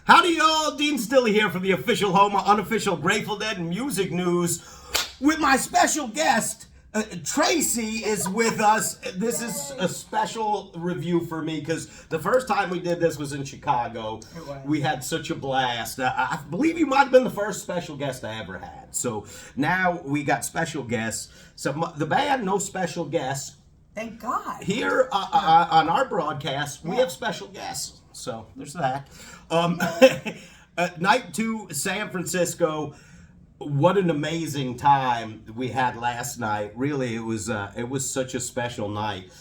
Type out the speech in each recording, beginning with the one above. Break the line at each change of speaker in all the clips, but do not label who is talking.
Howdy y'all, Dean Stilly here from the official home of unofficial Grateful Dead music news with my special guest, Traci is with us. This is a special review for me because the first time we did this was in Chicago. We had such a blast. I believe you might have been the first special guest I ever had. So now we got special guests. So the band, no special guests.
Thank God.
Here on our broadcast, we have special guests. So there's that. Night to San Francisco. What an amazing time we had last night. Really, it was such a special night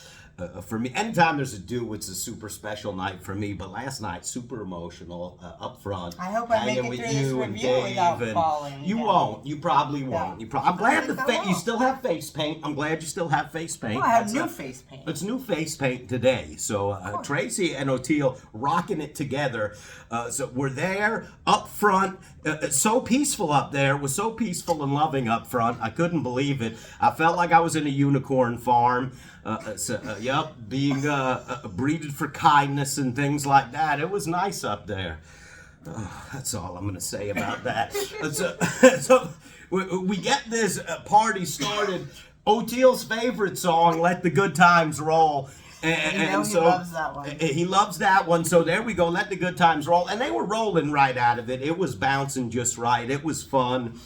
for me. Anytime there's a do, it's a super special night for me. But last night, super emotional up front.
I hope I make it through this review without falling.
You won't. You probably won't. I'm glad you still have face paint. I'm glad you still have face paint.
Oh, I have new face paint.
It's new face paint today. So Traci and O'Teal rocking it together. So we're there up front. So peaceful up there. It was so peaceful and loving up front. I couldn't believe it. I felt like I was in a unicorn farm. Being breeded for kindness and things like that. It was nice up there. That's all I'm going to say about that. So we get this party started. O'Teal's favorite song, Let the Good Times Roll. And so
he loves that one.
He loves that one. So there we go. Let the good times roll. And they were rolling right out of it. It was bouncing just right. It was fun.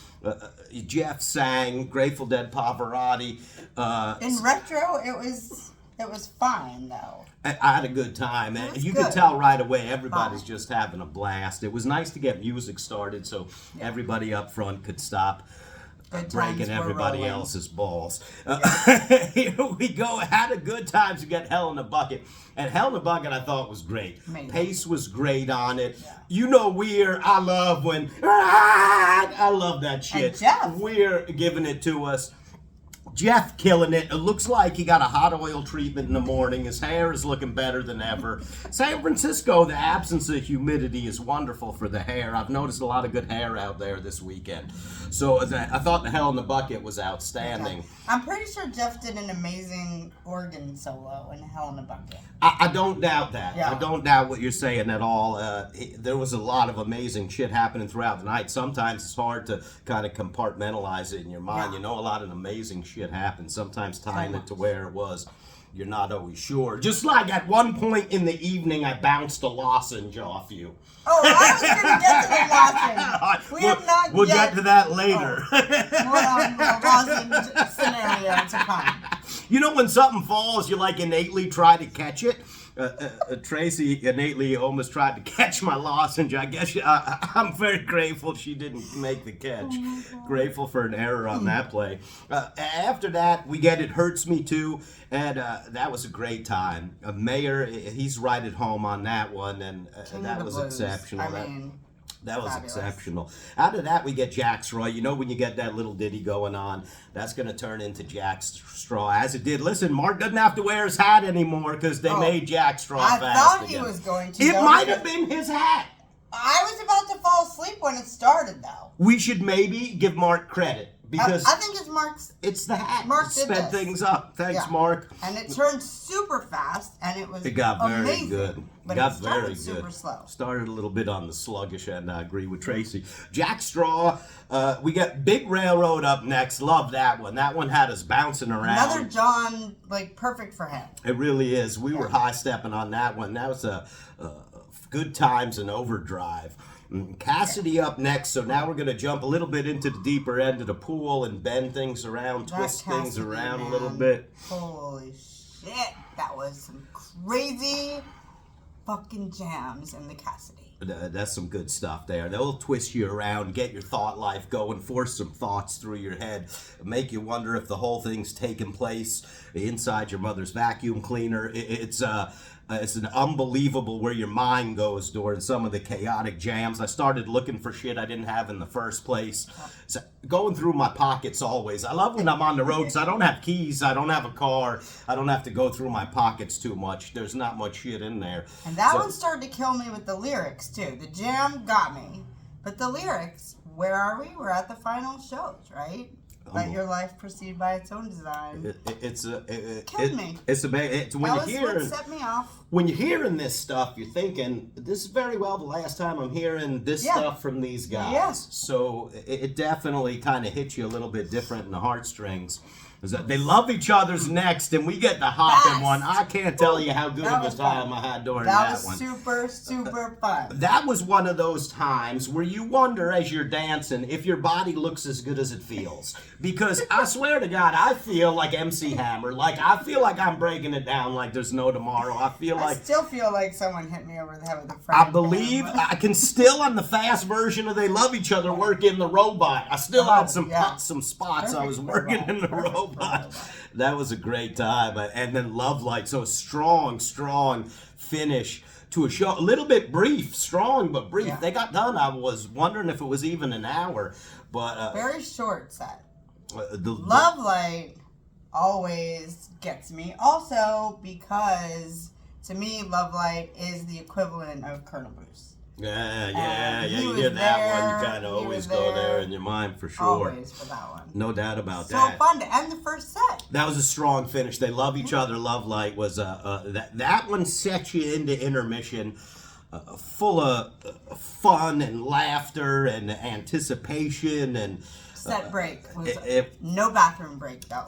Jeff sang Grateful Dead Pavarotti.
In retro, it was fine though.
I had a good time, and you could tell right away everybody's just having a blast. It was nice to get music started so everybody up front could stop breaking everybody else's balls. Here we go. Had a good time to get Hell in a Bucket. And Hell in a Bucket I thought was great.
Amazing.
Pace was great on it. Yeah. You know Weir, I love when... I love that shit.
And Jeff.
Weir giving it to us. Jeff killing it. It looks like he got a hot oil treatment in the morning. His hair is looking better than ever. San Francisco, the absence of humidity is wonderful for the hair. I've noticed a lot of good hair out there this weekend. So I thought the Hell in the Bucket was outstanding.
Okay. I'm pretty sure Jeff did an amazing organ solo in Hell in the Bucket.
I don't doubt that.
Yeah.
I don't doubt what you're saying at all. There was a lot of amazing shit happening throughout the night. Sometimes it's hard to kind of compartmentalize it in your mind.
Yeah.
You know, a lot of amazing shit happened. Sometimes tying it to where it was, you're not always sure. Just like at one point in the evening, I bounced a lozenge off you.
Oh, I was going to get to the lozenge.
We'll get to that later.
More on the lozenge scenario to come.
You know when something falls, you like innately try to catch it? Traci innately almost tried to catch my lozenge. I guess I'm very grateful she didn't make the catch. Grateful for an error on that play. After that, we get It Hurts Me Too, and that was a great time. Mayor, he's right at home on that one, and that was exceptional. That was
fabulous.
Exceptional. Out of that, we get Jack Straw. You know when you get that little ditty going on, that's going to turn into Jack Straw, as it did. Listen, Mark doesn't have to wear his hat anymore because they made Jack Straw fast
I thought
again.
he was going to.
It might have been his hat.
I was about to fall asleep when it started, though.
We should maybe give Mark credit. Because
I think it's Mark's.
It's the hat.
Mark
It sped things up. Thanks,
Yeah.
Mark.
And it turned super fast, and it was
It got very
amazing,
good.
But
got
it started
very
super
good.
slow.
Started a little bit on the sluggish end. I agree with Traci. Jack Straw. We got Big Railroad up next. Love that one. That one had us bouncing around.
Another John, perfect for him.
It really is. We were high stepping on that one. That was a Good Times and Overdrive. Cassidy up next, so now we're going to jump a little bit into the deeper end of the pool and bend things around, twist things around a little bit.
Holy shit, that was some crazy fucking jams in the Cassidy.
That's some good stuff there. They'll twist you around, get your thought life going, force some thoughts through your head, make you wonder if the whole thing's taking place inside your mother's vacuum cleaner. It's an unbelievable where your mind goes during some of the chaotic jams. I started looking for shit I didn't have in the first place. So going through my pockets always. I love when I'm on the road because I don't have keys, I don't have a car, I don't have to go through my pockets too much. There's not much shit in there.
And that one started to kill me with the lyrics too. The jam got me, but the lyrics, where are we? We're at the final shows, right? Let your life proceed by its own design. Killed me.
It's when
That was what set me off.
When you're hearing this stuff, you're thinking, this is very well the last time I'm hearing this stuff from these guys.
Yeah.
So it definitely kind of hits you a little bit different in the heartstrings. They love each other's next, and we get the hopping one. I can't tell you how good of a time I had during that one.
That was super fun.
That was one of those times where you wonder as you're dancing if your body looks as good as it feels. Because I swear to God, I feel like MC Hammer. Like, I feel like I'm breaking it down like there's no tomorrow. I
still feel like someone hit me over the head with a frying
I believe I can still, on the fast version of They Love Each Other, work in the robot. I still had some spots I was working in the robot. That was a great time. And then Love Light, so a strong finish to a show. A little bit brief, strong but brief.
Yeah.
They got done. I was wondering if it was even an hour, but
very short set.
Love
Light always gets me. Also because to me, Love Light is the equivalent of Colonel Bruce.
Yeah, you hear that one, you kind of always go there in your mind for sure.
Always for that one.
No doubt about that.
So fun to end the first set.
That was a strong finish. They love each other. Love Light was that one set you into intermission, full of fun and laughter and anticipation and.
Set break. No bathroom break though.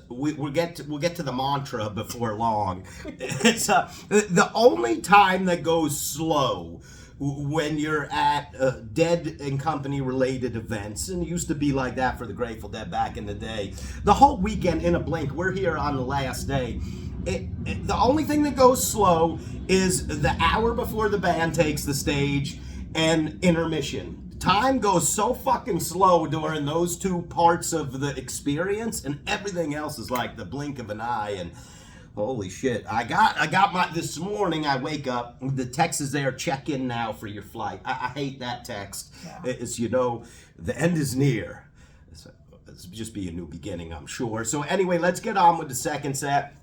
We'll get to the mantra before long. It's the only time that goes slow when you're at Dead and Company related events, and it used to be like that for the Grateful Dead back in the day. The whole weekend in a blink. We're here on the last day. The only thing that goes slow is the hour before the band takes the stage and intermission. Time goes so fucking slow during those two parts of the experience, and everything else is like the blink of an eye. And holy shit, I got my this morning. I wake up, the text is there. Check in now for your flight. I hate that text. Yeah. It's the end is near. It's just be a new beginning, I'm sure. So anyway, let's get on with the second set.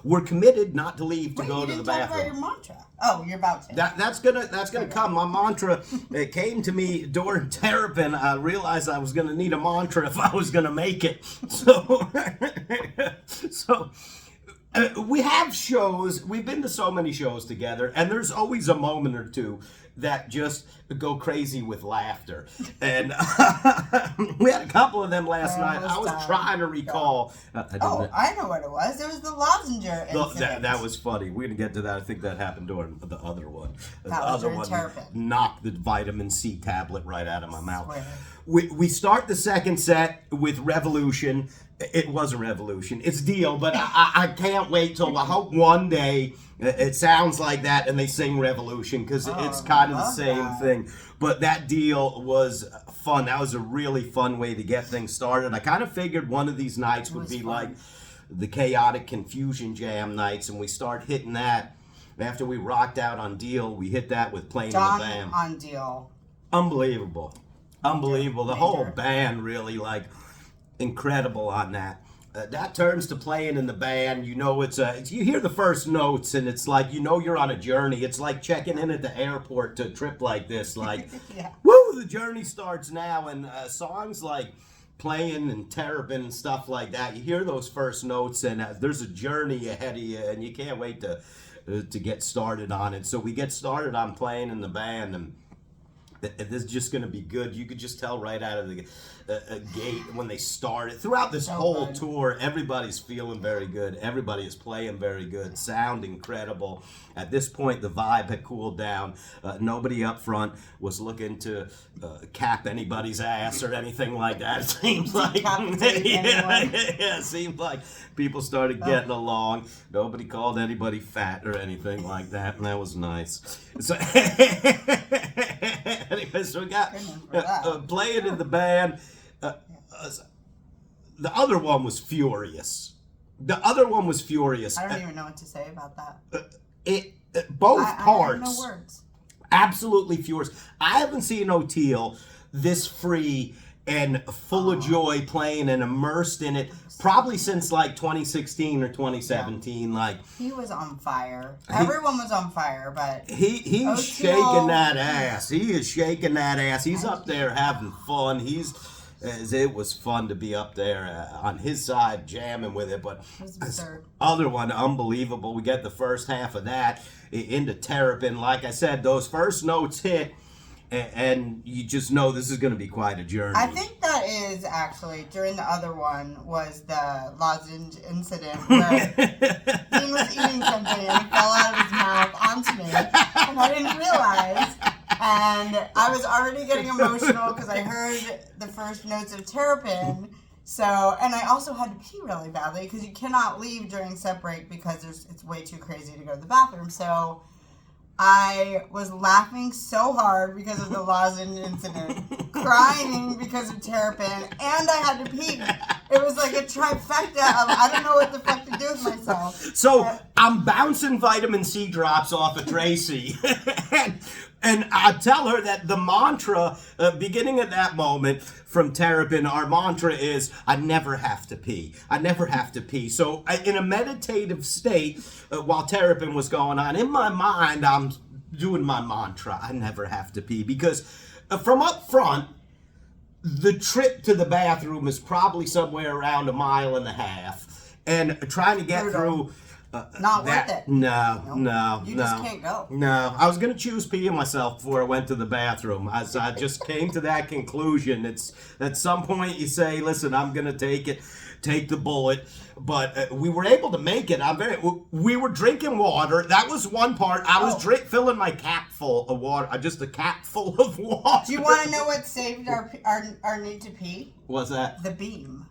We're committed not to leave to go to the bathroom.
About your mantra. Oh, you're about to.
That's gonna come. My mantra, it came to me during Terrapin. I realized I was gonna need a mantra if I was gonna make it. So, we have shows. We've been to so many shows together, and there's always a moment or two that just go crazy with laughter. And we had a couple of them last night. I was trying to recall.
I know what it was. It was the Lozenger incident.
That was funny. We're going to get to that. I think that happened during the other one. The
other
one
Terrapin.
Knocked the vitamin C tablet right out of my mouth. We start the second set with Revolution. It was a revolution. It's Deal, but I can't wait till I hope one day it sounds like that and they sing Revolution, because it's kind of the same thing. But that Deal was fun. That was a really fun way to get things started. I kind of figured one of these nights would be like the Chaotic Confusion Jam nights, and we start hitting that. After we rocked out on Deal, we hit that with Playing in the Band.
On Deal.
Unbelievable. The whole band really incredible on that. That turns to Playing in the Band. You hear the first notes and it's like, you're on a journey. It's like checking in at the airport to a trip like this. Like, woo, the journey starts now. And songs like Playing and Terrapin and stuff like that, you hear those first notes and there's a journey ahead of you and you can't wait to get started on it. So we get started on Playing in the Band, and this is just going to be good. You could just tell right out of the gate when they started. Throughout this whole tour, everybody's feeling very good. Everybody is playing very good. Sound incredible. At this point, the vibe had cooled down. Nobody up front was looking to cap anybody's ass or anything like that. It seems like it seemed like people started getting along. Nobody called anybody fat or anything like that, and that was nice. So anyway, so we got Playing in the Band. The other one was furious. I
don't even know what to say about that.
Both parts.
I have no words.
Absolutely furious. I haven't seen O'Teal this free and full of joy playing and immersed in it probably since 2016 or 2017.
He was on fire. Everyone was on fire, but
he's shaking that ass. He is shaking that ass. He's up there having fun. He's as it was fun to be up there on his side jamming with it. But
It was absurd.
other one, unbelievable. We get the first half of that into Terrapin. Like I said, those first notes hit, and you just know this is going to be quite a journey.
I think that is actually, during the other one, was the lozenge incident where Dean was eating something and it fell out of his mouth onto me, and I didn't realize. And I was already getting emotional because I heard the first notes of Terrapin. So, and I also had to pee really badly because you cannot leave during set break because it's way too crazy to go to the bathroom. So I was laughing so hard because of the lozenge incident, crying because of Terrapin, and I had to pee. It was like a trifecta of I don't know what the fuck to do with myself.
So I'm bouncing vitamin C drops off of Traci, and I tell her that the mantra, beginning at that moment from Terrapin, our mantra is, I never have to pee. I never have to pee. So in a meditative state, while Terrapin was going on, in my mind, I'm doing my mantra, I never have to pee. Because from up front, the trip to the bathroom is probably somewhere around 1.5 miles. And trying to get through...
Not worth it.
No.
You just can't go.
No, I was going to choose peeing myself before I went to the bathroom. I just came to that conclusion. It's at some point you say, listen, I'm going to take the bullet. But we were able to make it. We were drinking water. That was one part. I was filling my cap full of water. Just a cap full of water.
Do you want to know what saved our need to pee?
What's that?
The beam.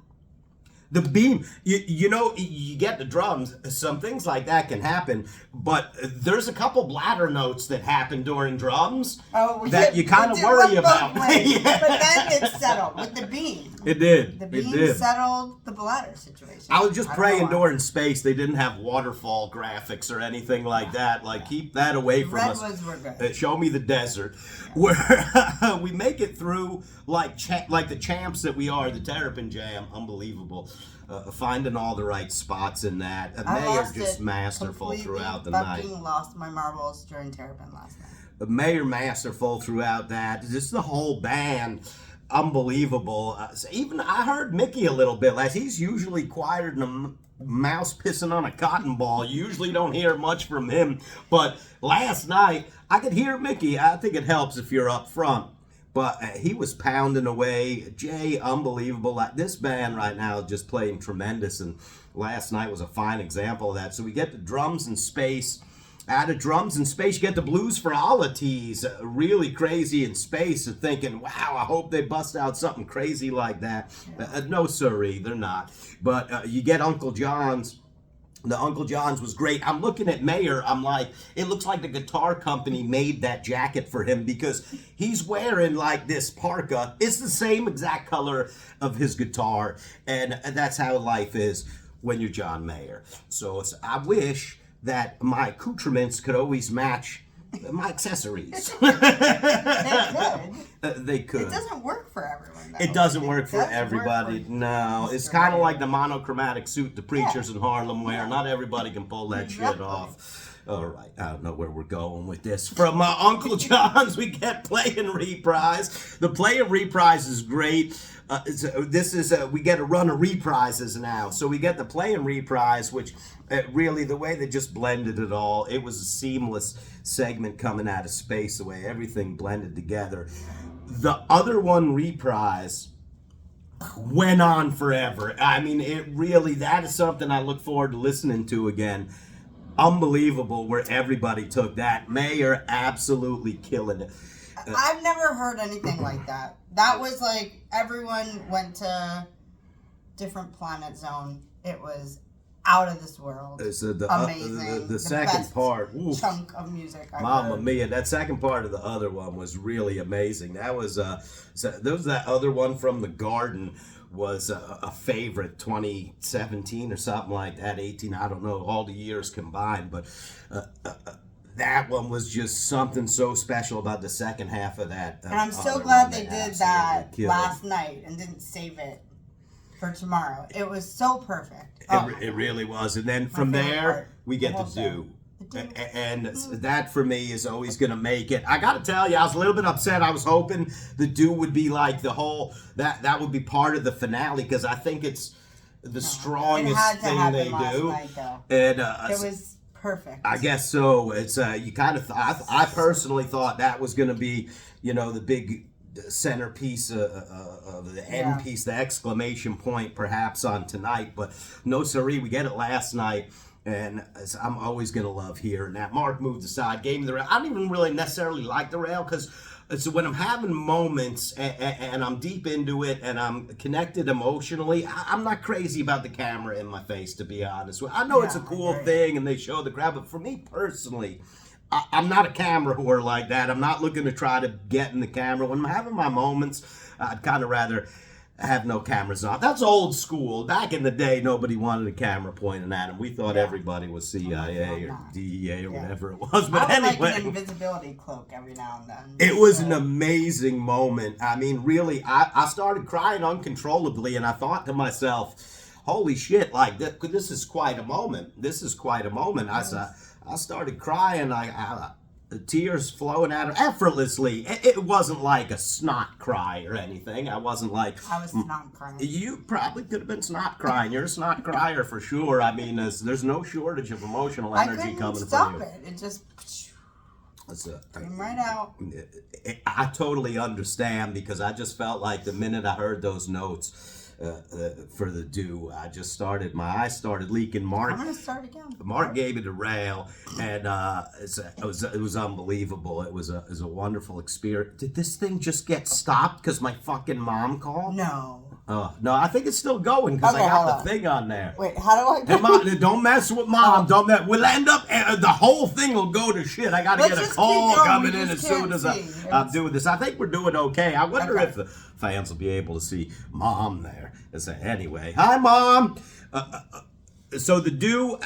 The beam, you know, you get the drums, some things like that can happen, but there's a couple bladder notes that happen during drums that you kind of worry about.
Yeah. But then it settled with the beam.
It did.
The beam settled the bladder situation.
I was just praying during space they didn't have waterfall graphics or anything like that. Like, keep that away from us.
Redwoods were good.
Show me the desert. Yeah. Where we make it through like the champs that we are, the Terrapin Jam. Unbelievable. Finding all the right spots in that. They are just masterful throughout the night.
I lost my marbles during Terrapin last night.
Mayor masterful throughout that. Just the whole band. Unbelievable. Even I heard Mickey a little bit last. He's usually quieter than a mouse pissing on a cotton ball. You usually don't hear much from him. But last night, I could hear Mickey. I think it helps if you're up front. But he was pounding away. Jay, unbelievable. This band right now is just playing tremendous. And last night was a fine example of that. So we get the drums in space. Out of drums in space, you get the blues for Olatees, really crazy in space, and thinking, wow, I hope they bust out something crazy like that. No, sirree, they're not. But you get Uncle John's. The Uncle John's was great. I'm looking at Mayer. I'm like, it looks like the guitar company made that jacket for him because he's wearing like this parka. It's the same exact color of his guitar. And that's how life is when you're John Mayer. So I wish that my accoutrements could always match my accessories. They could.
It doesn't work for everyone, though.
It doesn't work for everybody. No, it's kind of like the monochromatic suit the preachers in Harlem wear. Not everybody can pull that shit off. All right, I don't know where we're going with this. From Uncle John's, we get Play and Reprise. The Play and Reprise is great. We get a run of reprises now. So we get the Play and Reprise, which really the way they just blended it all, it was a seamless segment coming out of space, the way everything blended together. The other one, Reprise, went on forever. I mean, that is something I look forward to listening to again. Unbelievable where everybody took that. Mayer absolutely killing it.
I've never heard anything like that. That was like everyone went to different planet zone. It was out of this world. Amazing.
The second part. Oof.
Chunk of music.
Mamma mia! That second part of the other one was really amazing. That was there was that other one from the Garden was a favorite, 2017 or something like that, 18. I don't know all the years combined, but. That one was just something so special about the second half of that.
And I'm so glad they did that last night and didn't save it for tomorrow. It was so perfect.
It really was. And then from there, we get to do And that for me is always going to make it. I got to tell you, I was a little bit upset. I was hoping the do would be like the whole, that would be part of the finale, because I think it's the strongest thing they do. And
it was perfect.
I guess so. It's you kind of I personally thought that was going to be, the big centerpiece of the end piece, the exclamation point perhaps on tonight, but no siree, we get it last night. And I'm always going to love hearing that. Mark moved aside, gave me the rail. I don't even really necessarily like the rail, because so when I'm having moments and I'm deep into it and I'm connected emotionally, I'm not crazy about the camera in my face, to be honest. I know it's a cool thing and they show the crowd, but for me personally, I'm not a camera whore like that. I'm not looking to try to get in the camera. When I'm having my moments, I'd kind of rather have no cameras on. That's old school. Back in the day, nobody wanted a camera pointing at them. We thought everybody was CIA or DEA or whatever it was. But
I would
anyway,
like an invisibility cloak every now and then.
It was an amazing moment. I mean, really, I started crying uncontrollably, and I thought to myself, holy shit, like, this is quite a moment. This is quite a moment. I started crying. The tears flowing out effortlessly. It wasn't like a snot cry or anything. I wasn't like...
I was snot crying.
You probably could have been snot crying. You're a snot crier for sure. I mean, there's no shortage of emotional energy coming from you.
I couldn't stop it. It just... came right out.
I totally understand, because I just felt like the minute I heard those notes for the do, my eyes started leaking. Mark,
I'm gonna start again.
Mark gave me the rail, and it was unbelievable. It was a wonderful experience. Did this thing just get stopped because my fucking mom called?
No.
No, I think it's still going because I got the thing on there.
Wait, how do I?
Don't mess with mom. Don't mess. We'll end up. The whole thing will go to shit. I got to get a call coming in as soon as I'm doing this. I think we're doing okay. I wonder if the fans will be able to see mom there. Anyway, hi mom. So the do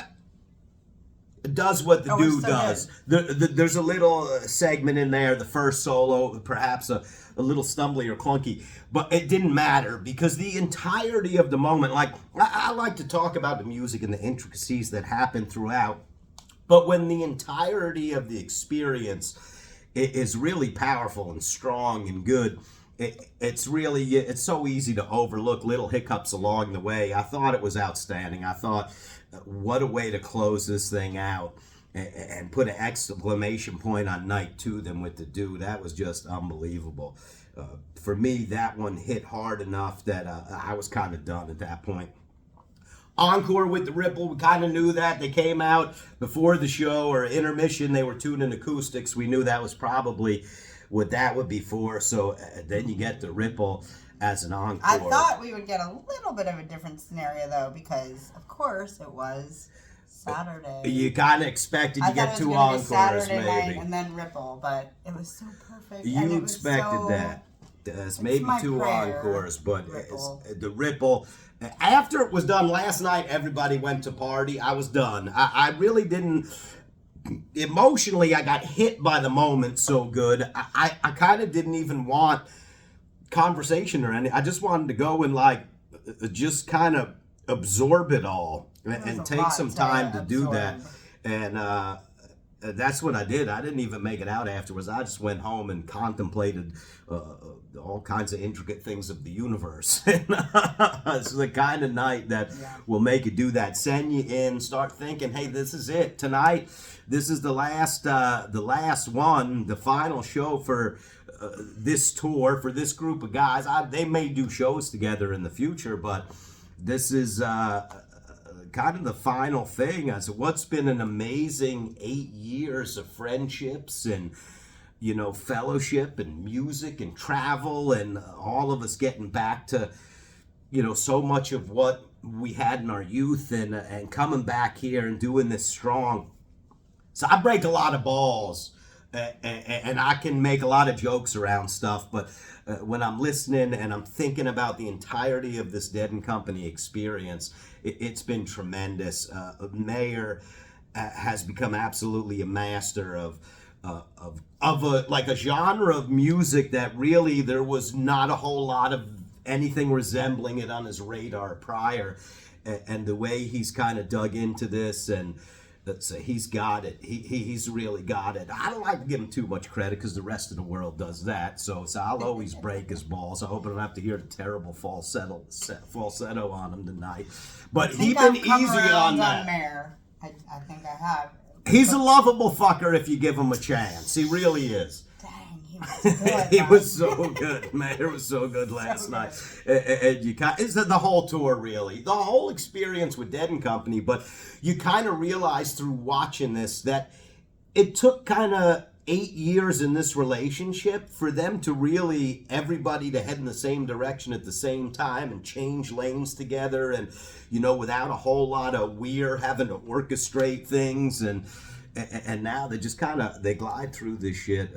does what the do does. There's a little segment in there, the first solo, perhaps a little stumbly or clunky, but it didn't matter, because the entirety of the moment, like, I like to talk about the music and the intricacies that happen throughout, but when the entirety of the experience is really powerful and strong and good, it's so easy to overlook little hiccups along the way. I thought it was outstanding. I thought, what a way to close this thing out and put an exclamation point on night 2 than with the do. That was just unbelievable. For me, that one hit hard enough that I was kind of done at that point. Encore with the Ripple, we kind of knew that. They came out before the show, or intermission, they were tuning acoustics. We knew that was probably what that would be for. So then you get the Ripple as an encore.
I thought we would get a little bit of a different scenario, though, because, of course, it was Saturday.
You kind of expected you get 2 encores,
Saturday
maybe.
Night and then Ripple, but it was so perfect.
You expected that. It's maybe 2 encores, but the Ripple. After it was done last night, everybody went to party. I was done. I really didn't. Emotionally, I got hit by the moment so good. I kind of didn't even want conversation or anything. I just wanted to go and just kind of absorb it all and take some time to do that. And that's what I did. I didn't even make it out afterwards. I just went home and contemplated all kinds of intricate things of the universe. It's the kind of night that will make you do that. Send you in, start thinking, hey, this is it. Tonight, this is the last one, the final show for this tour, for this group of guys. They may do shows together in the future, but this is kind of the final thing. What's been an amazing 8 years of friendships and fellowship and music and travel, and all of us getting back to so much of what we had in our youth, and coming back here and doing this strong. So I break a lot of balls, and I can make a lot of jokes around stuff, but when I'm listening and I'm thinking about the entirety of this Dead and Company experience, it's been tremendous. Mayer has become absolutely a master of a genre of music that really there was not a whole lot of anything resembling it on his radar prior, and the way he's kind of dug into this and So he's got it. He's really got it. I don't like to give him too much credit because the rest of the world does that. So I'll always break his balls. I hope I don't have to hear the terrible falsetto on him tonight. But he's been easy on that.
Mayor. I think I have.
He's a lovable fucker if you give him a chance. He really is.
Dang, he was good.
He was so good, man. It was so good last night. And you it's the whole tour, really. The whole experience with Dead and Company. But you kind of realize through watching this that it took kind of 8 years in this relationship for them to really, everybody to head in the same direction at the same time and change lanes together and, without a whole lot of we're having to orchestrate things. And now they just they glide through this shit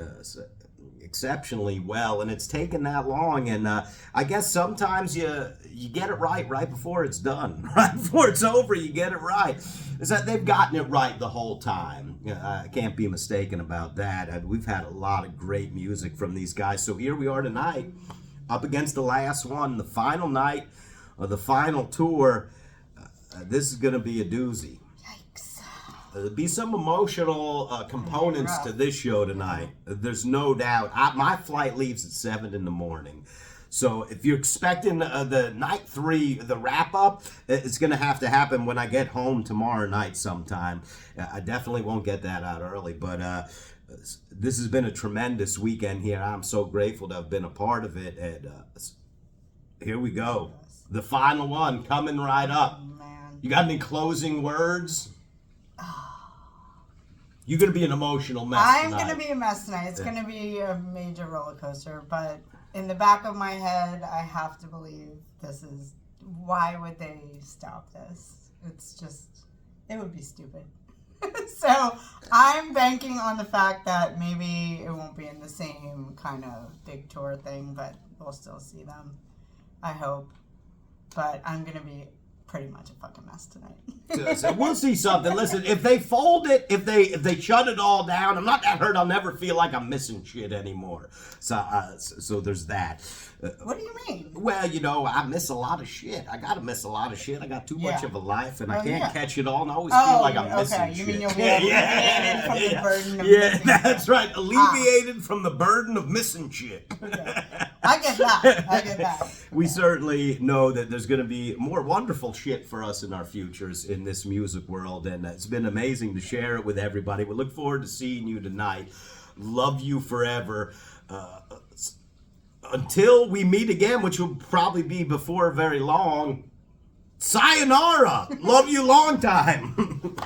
exceptionally well, and it's taken that long. And I guess sometimes you get it right before it's done. Right before it's over, you get it right. Is that they've gotten it right the whole time. I can't be mistaken about that. We've had a lot of great music from these guys. So here we are tonight, up against the last one, the final night of the final tour. This is going to be a doozy. There'll be some emotional components to this show tonight. There's no doubt. My flight leaves at 7 in the morning. So if you're expecting the night 3, the wrap-up, it's going to happen when I get home tomorrow night sometime. I definitely won't get that out early. But this has been a tremendous weekend here. I'm so grateful to have been a part of it. And here we go. The final one coming right up.
Man.
You got any closing words? You're going to be an emotional mess tonight.
I'm going to be a mess tonight. It's going to be a major roller coaster. But in the back of my head, I have to believe this is... Why would they stop this? It's just... It would be stupid. So I'm banking on the fact that maybe it won't be in the same kind of big tour thing, but we'll still see them. I hope. But I'm going to be pretty much a fucking mess tonight.
So we'll see something. Listen, if they fold it, if they shut it all down, I'm not that hurt. I'll never feel like I'm missing shit anymore. So there's that.
What do you mean?
Well, I miss a lot of shit. I gotta miss a lot of shit. I got too much of a life, and I can't catch it all, and I always feel like I'm missing shit.
You mean you'll be alleviated from the burden of missing
that's right. Alleviated from the burden of missing shit.
Okay. I get that.
We certainly know that there's going to be more wonderful shit for us in our futures in this music world, and it's been amazing to share it with everybody. We look forward to seeing you tonight. Love you forever. Until we meet again, which will probably be before very long, sayonara. Love you long time.